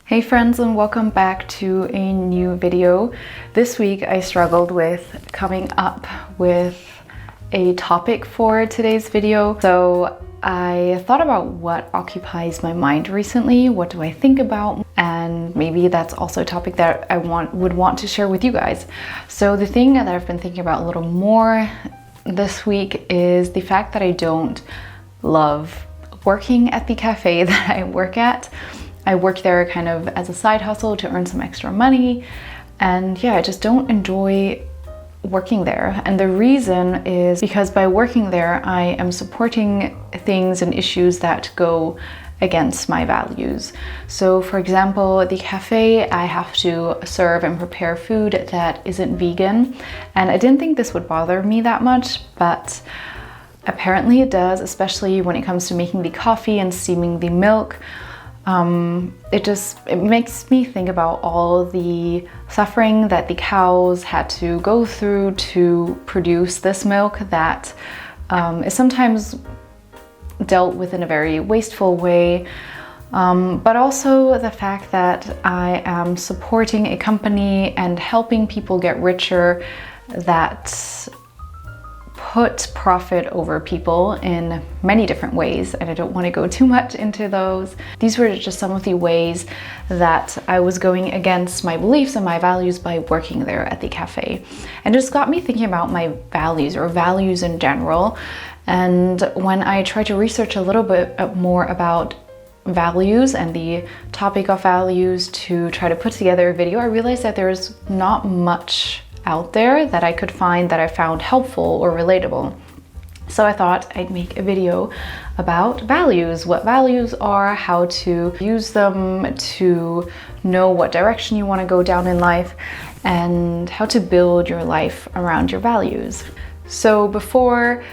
Hey friends, and welcome back to a new video. This week I struggled with coming up with a topic for today's video. So I thought about what occupies my mind recently, what do I think about, and maybe that's also a topic that I would want to share with you guys. So the thing that I've been thinking about a little more this week is the fact that I don't love working at the cafe that I work at. I work there kind of as a side hustle to earn some extra money. And yeah, I just don't enjoy working there. And the reason is because by working there, I am supporting things and issues that go against my values. So for example, at the cafe, I have to serve and prepare food that isn't vegan. And I didn't think this would bother me that much, but apparently it does, especially when it comes to making the coffee and steaming the milk. It makes me think about all the suffering that the cows had to go through to produce this milk that is sometimes dealt with in a very wasteful way, but also the fact that I am supporting a company and helping people get richer that put profit over people in many different ways, and I don't want to go too much into those. These were just some of the ways that I was going against my beliefs and my values by working there at the cafe. And it just got me thinking about my values, or values in general. And when I tried to research a little bit more about values and the topic of values to try to put together a video, I realized that there's not much out there that I could find that I found helpful or relatable. So I thought I'd make a video about values, what values are, how to use them to know what direction you want to go down in life, and how to build your life around your values. So before,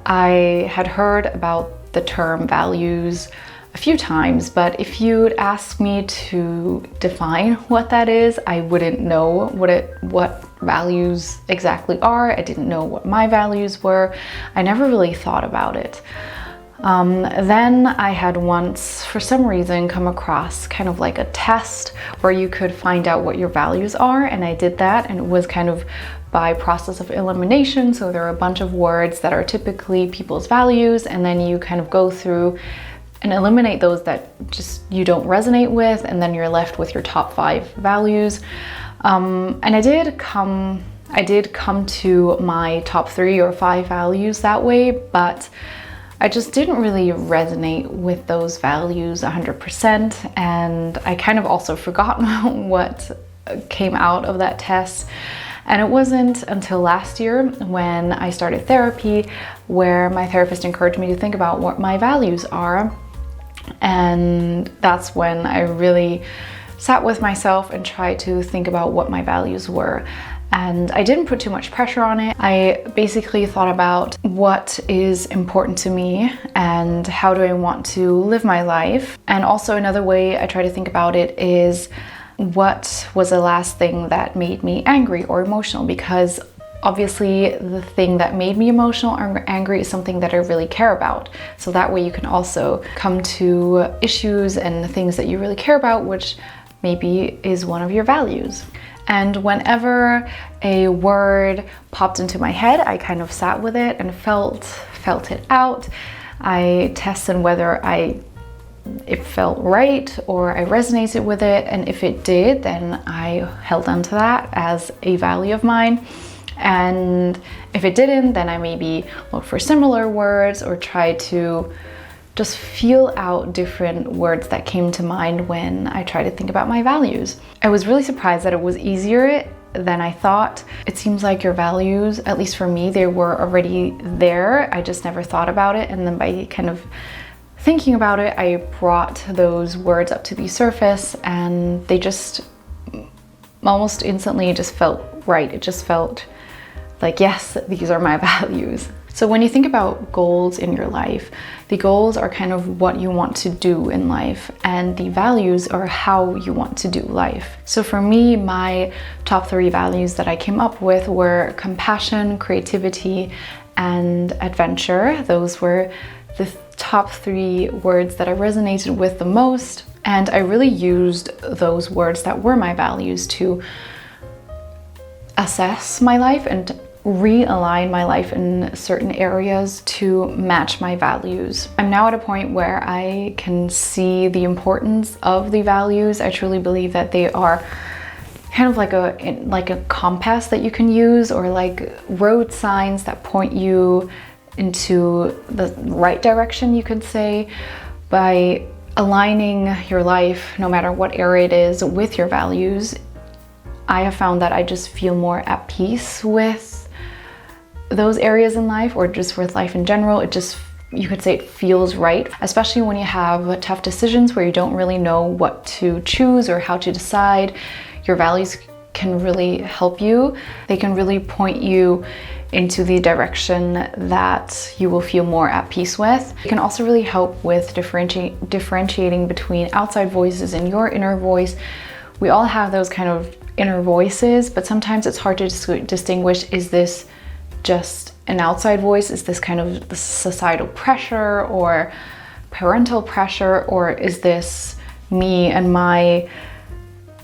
I had heard about the term values a few times, but if you'd ask me to define what that is, I wouldn't know what values exactly are. I didn't know what my values were. I never really thought about it. Then I had once, for some reason, come across kind of like a test where you could find out what your values are, and I did that, and it was kind of by process of elimination. So there are a bunch of words that are typically people's values, and then you kind of go through and eliminate those that just you don't resonate with, and then you're left with your top 5 values. And I did come to my top 3 or 5 values that way, but I just didn't really resonate with those values 100%, and I kind of also forgot what came out of that test. And it wasn't until last year when I started therapy where my therapist encouraged me to think about what my values are. And that's when I really sat with myself and tried to think about what my values were. And I didn't put too much pressure on it. I basically thought about what is important to me and how do I want to live my life. And also another way I try to think about it is what was the last thing that made me angry or emotional, because obviously the thing that made me emotional or angry is something that I really care about. So that way you can also come to issues and things that you really care about, which maybe is one of your values. And whenever a word popped into my head, I kind of sat with it and felt it out. I tested whether it felt right or I resonated with it, and if it did, then I held on to that as a value of mine. And if it didn't, then I maybe look for similar words or try to just feel out different words that came to mind when I try to think about my values. I was really surprised that it was easier than I thought. It seems like your values, at least for me, they were already there. I just never thought about it. And then by kind of thinking about it, I brought those words up to the surface, and they just almost instantly just felt right. It just felt like, yes, these are my values. So when you think about goals in your life, the goals are kind of what you want to do in life, and the values are how you want to do life. So for me, my top 3 values that I came up with were compassion, creativity, and adventure. Those were the top 3 words that I resonated with the most. And I really used those words that were my values to assess my life and realign my life in certain areas to match my values. I'm now at a point where I can see the importance of the values. I truly believe that they are kind of like a compass that you can use, or like road signs that point you into the right direction, you could say. By aligning your life, no matter what area it is, with your values, I have found that I just feel more at peace with those areas in life, or just with life in general. It just, you could say, it feels right, especially when you have tough decisions where you don't really know what to choose or how to decide. Your values can really help you. They can really point you into the direction that you will feel more at peace with. It can also really help with differentiating between outside voices and your inner voice. We all have those kind of inner voices, but sometimes it's hard to distinguish, is this just an outside voice? Is this kind of the societal pressure or parental pressure? Or is this me and my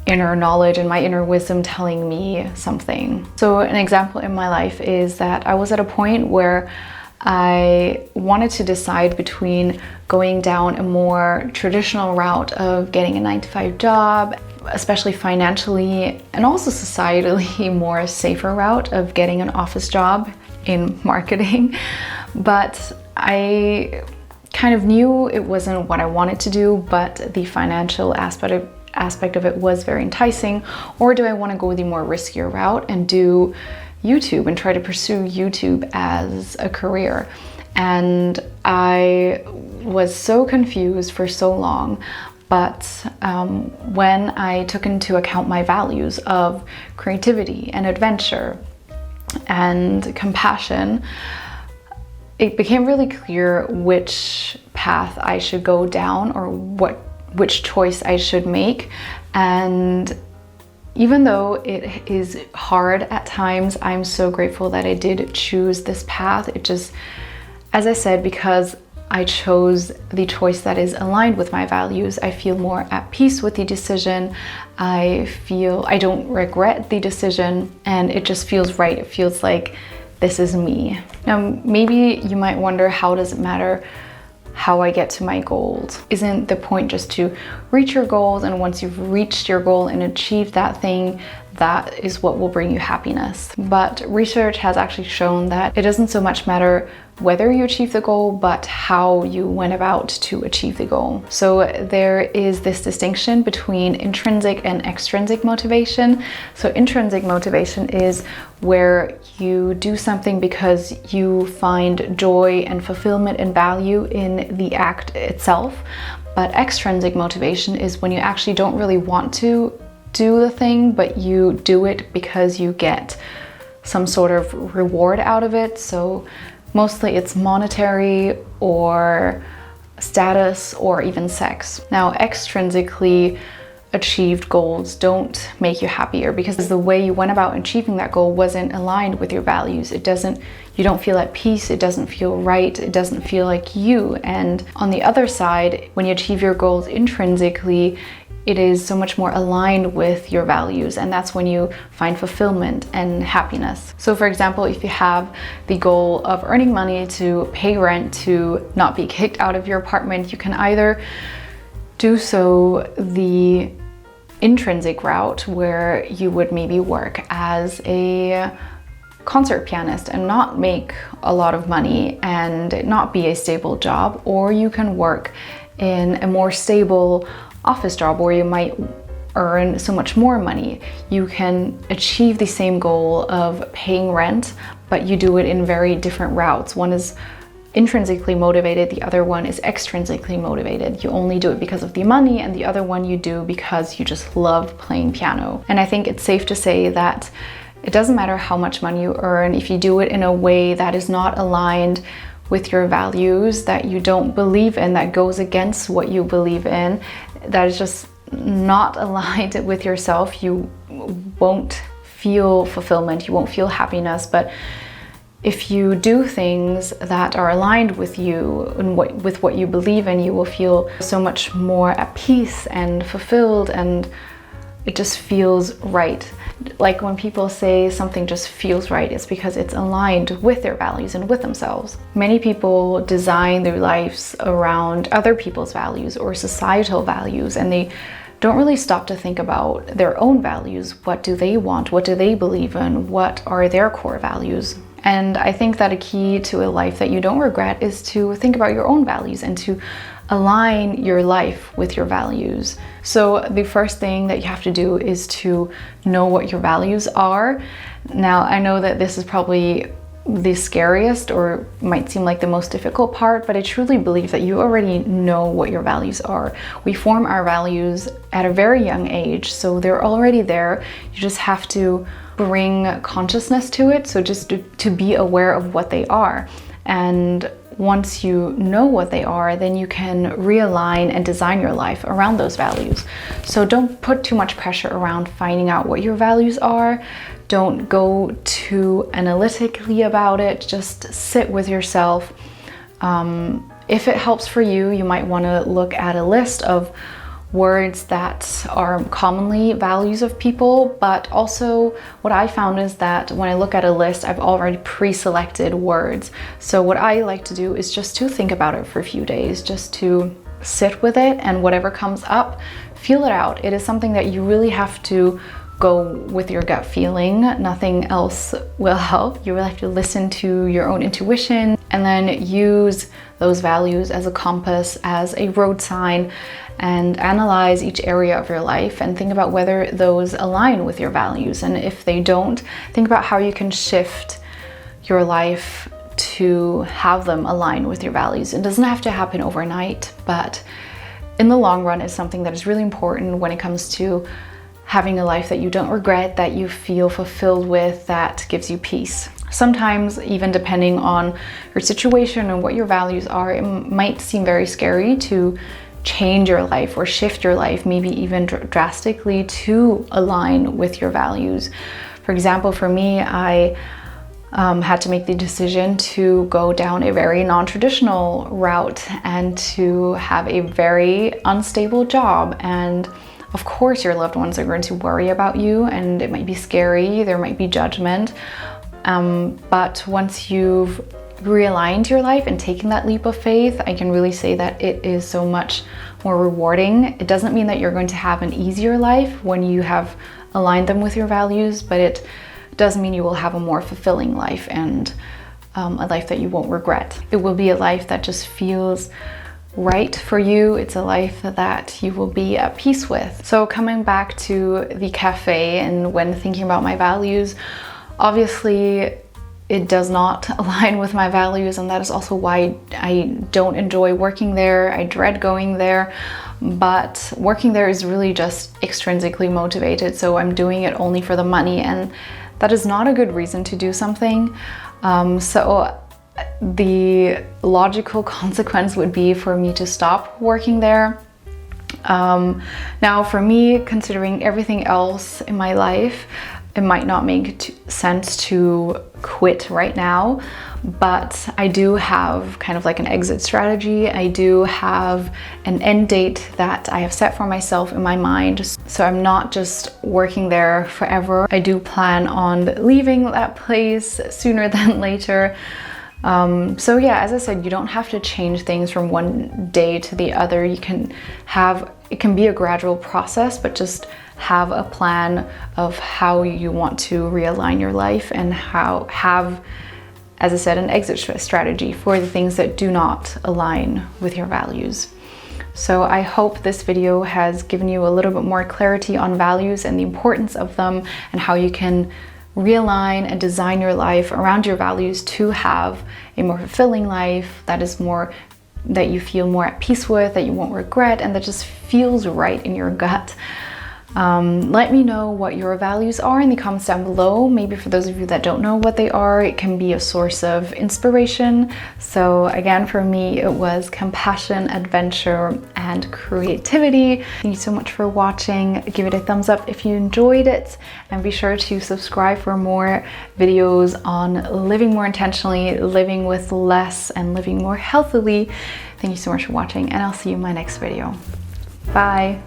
inner knowledge and my inner wisdom telling me something? So an example in my life is that I was at a point where I wanted to decide between going down a more traditional route of getting a 9-to-5 job, especially financially, and also societally more safer route of getting an office job in marketing. But I kind of knew it wasn't what I wanted to do, but the financial aspect of it was very enticing. Or do I want to go the more riskier route and do YouTube and try to pursue YouTube as a career? And I was so confused for so long. But when I took into account my values of creativity and adventure and compassion, it became really clear which path I should go down, or which choice I should make. And even though it is hard at times, I'm so grateful that I did choose this path. It just, as I said, because I chose the choice that is aligned with my values, I feel more at peace with the decision. I feel I don't regret the decision, and it just feels right. It feels like this is me. Now, maybe you might wonder, how does it matter how I get to my goals? Isn't the point just to reach your goals, and once you've reached your goal and achieved that thing, that is what will bring you happiness? But research has actually shown that it doesn't so much matter whether you achieve the goal, but how you went about to achieve the goal. So there is this distinction between intrinsic and extrinsic motivation. So intrinsic motivation is where you do something because you find joy and fulfillment and value in the act itself. But extrinsic motivation is when you actually don't really want to do the thing, but you do it because you get some sort of reward out of it. So mostly it's monetary or status or even sex. Now, extrinsically achieved goals don't make you happier because the way you went about achieving that goal wasn't aligned with your values. You don't feel at peace, it doesn't feel right, it doesn't feel like you. And on the other side, when you achieve your goals intrinsically, it is so much more aligned with your values, and that's when you find fulfillment and happiness. So for example, if you have the goal of earning money to pay rent, to not be kicked out of your apartment, you can either do so the intrinsic route, where you would maybe work as a concert pianist and not make a lot of money and not be a stable job, or you can work in a more stable office job where you might earn so much more money. You can achieve the same goal of paying rent, but you do it in very different routes. One is intrinsically motivated, the other one is extrinsically motivated. You only do it because of the money, and the other one you do because you just love playing piano. And I think it's safe to say that it doesn't matter how much money you earn, if you do it in a way that is not aligned with your values, that you don't believe in, that goes against what you believe in, that is just not aligned with yourself, you won't feel fulfillment, you won't feel happiness. But if you do things that are aligned with you and with what you believe in, you will feel so much more at peace and fulfilled, and it just feels right. Like when people say something just feels right, it's because it's aligned with their values and with themselves. Many people design their lives around other people's values or societal values, and they don't really stop to think about their own values. What do they want? What do they believe in? What are their core values? And I think that a key to a life that you don't regret is to think about your own values and to align your life with your values. So the first thing that you have to do is to know what your values are. Now, I know that this is probably the scariest or might seem like the most difficult part, but I truly believe that you already know what your values are. We form our values at a very young age, so they're already there. You just have to bring consciousness to it, so just to be aware of what they are. And once you know what they are, then you can realign and design your life around those values. So don't put too much pressure around finding out what your values are. Don't go too analytically about it. Just sit with yourself. If it helps for you, you might want to look at a list of words that are commonly values of people, but also what I found is that when I look at a list, I've already pre-selected words. So what I like to do is just to think about it for a few days, just to sit with it, and whatever comes up, feel it out. It is something that you really have to go with your gut feeling. Nothing else will help. You really have to listen to your own intuition and then use those values as a compass, as a road sign, and analyze each area of your life and think about whether those align with your values. And if they don't, think about how you can shift your life to have them align with your values. It doesn't have to happen overnight, but in the long run, it's something that is really important when it comes to having a life that you don't regret, that you feel fulfilled with, that gives you peace. Sometimes, even depending on your situation and what your values are, it might seem very scary to change your life or shift your life, maybe even drastically, to align with your values. For example, for me, I had to make the decision to go down a very non-traditional route and to have a very unstable job. And of course, your loved ones are going to worry about you, and it might be scary, there might be judgment. But once you've realigned your life and taken that leap of faith, I can really say that it is so much more rewarding. It doesn't mean that you're going to have an easier life when you have aligned them with your values, but it does mean you will have a more fulfilling life, and a life that you won't regret. It will be a life that just feels right for you. It's a life that you will be at peace with. So coming back to the cafe, and when thinking about my values, obviously it does not align with my values, and that is also why I don't enjoy working there. I dread going there, but working there is really just extrinsically motivated, so I'm doing it only for the money, and that is not a good reason to do something. So the logical consequence would be for me to stop working there. Now for me, considering everything else in my life, it might not make sense to quit right now, but I do have kind of like an exit strategy. I do have an end date that I have set for myself in my mind. So I'm not just working there forever. I do plan on leaving that place sooner than later. So yeah, as I said, you don't have to change things from one day to the other. It can be a gradual process, but just have a plan of how you want to realign your life, and have, as I said, an exit strategy for the things that do not align with your values. So I hope this video has given you a little bit more clarity on values and the importance of them, and how you can realign and design your life around your values to have a more fulfilling life that you feel more at peace with, that you won't regret, and that just feels right in your gut. Let me know what your values are in the comments down below. Maybe for those of you that don't know what they are, it can be a source of inspiration. So again, for me, it was compassion, adventure, and creativity. Thank you so much for watching. Give it a thumbs up if you enjoyed it, and be sure to subscribe for more videos on living more intentionally, living with less, and living more healthily. Thank you so much for watching, and I'll see you in my next video. Bye.